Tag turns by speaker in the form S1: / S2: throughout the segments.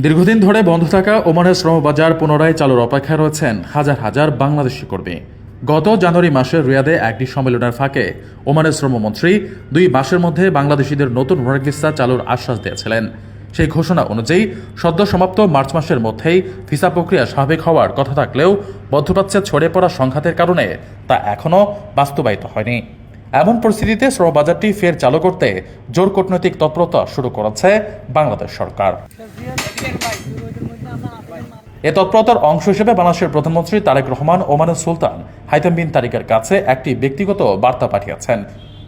S1: দীর্ঘদিন ধরে বন্ধ থাকা ওমানের শ্রমবাজার পুনরায় চালুর অপেক্ষায় রয়েছেন হাজার হাজার বাংলাদেশি কর্মী। গত জানুয়ারি মাসে রিয়াদে একটি সম্মেলনের ফাঁকে ওমানের শ্রমমন্ত্রী 2 মাসের মধ্যে বাংলাদেশিদের নতুন ওয়ার্ক ভিসা চালুর আশ্বাস দিয়েছিলেন। সেই ঘোষণা অনুযায়ী সদ্য সমাপ্ত মার্চ মাসের মধ্যেই ভিসা প্রক্রিয়া স্বাভাবিক হওয়ার কথা থাকলেও মধ্যপ্রাচ্যে ছড়িয়ে পড়া সংঘাতের কারণে তা এখনও বাস্তবায়িত হয়নি। এমন পরিস্থিতিতে শ্রমবাজারটি ফের চালু করতে জোর কূটনৈতিক তৎপরতা শুরু করেছে বাংলাদেশ সরকার। এ তৎপরতার অংশ হিসেবে বাংলাদেশের প্রধানমন্ত্রী তারেক রহমান ওমানের সুলতান হাইথাম বিন তারিকের কাছে একটি ব্যক্তিগত বার্তা পাঠিয়েছেন।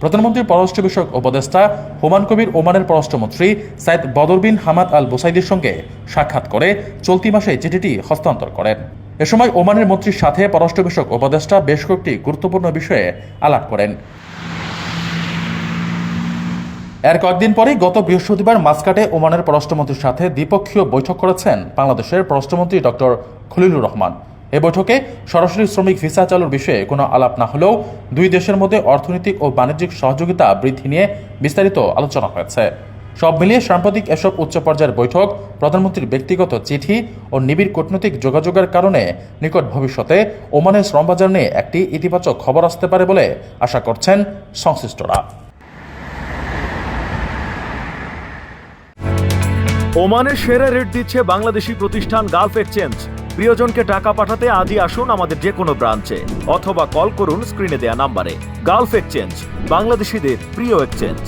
S1: প্রধানমন্ত্রীর পররাষ্ট্র বিষয়ক উপদেষ্টা হুমায়ুন কবির ওমানের পররাষ্ট্রমন্ত্রী সাইদ বদর বিন হামাদ আল বুসাইদির সঙ্গে সাক্ষাৎ করে চলতি মাসে চিঠিটি হস্তান্তর করেন। এ সময় ওমানের মন্ত্রীর সাথে পররাষ্ট্র বিষয়ক উপদেষ্টা বেশ কয়েকটি গুরুত্বপূর্ণ বিষয়ে আলাপ করেন। এর কয়েকদিন পরেই গত বৃহস্পতিবার মাসকাটে ওমানের পররাষ্ট্রমন্ত্রীর সাথে দ্বিপক্ষীয় বৈঠক করেছেন বাংলাদেশের পররাষ্ট্রমন্ত্রী ডক্টর খলিলুর রহমান। এ বৈঠকে সরাসরি শ্রমিক ভিসা চালুর বিষয়ে কোনো আলাপ না হলেও দুই দেশের মধ্যে অর্থনৈতিক ও বাণিজ্যিক সহযোগিতা বৃদ্ধি নিয়ে বিস্তারিত আলোচনা হয়েছে। সব মিলিয়ে সাম্প্রতিক এসব উচ্চ পর্যায়ের বৈঠক প্রধানমন্ত্রীর ব্যক্তিগত চিঠি ও নিবিড় কূটনৈতিক যোগাযোগের কারণে নিকট ভবিষ্যতে ওমানের শ্রমবাজার নিয়ে একটি ইতিবাচক খবর আসতে পারে বলে আশা করছেন সংশ্লিষ্টরা।
S2: ওমানের সেরা রেট দিচ্ছে বাংলাদেশি প্রতিষ্ঠান গালফ এক্সচেঞ্জ। প্রিয়জনকে টাকা পাঠাতে আজই আসুন আমাদের যে কোনো ব্রাঞ্চে অথবা কল করুন স্ক্রিনে দেয়া নাম্বারে। গালফ এক্সচেঞ্জ, বাংলাদেশিদের প্রিয় এক্সচেঞ্জ।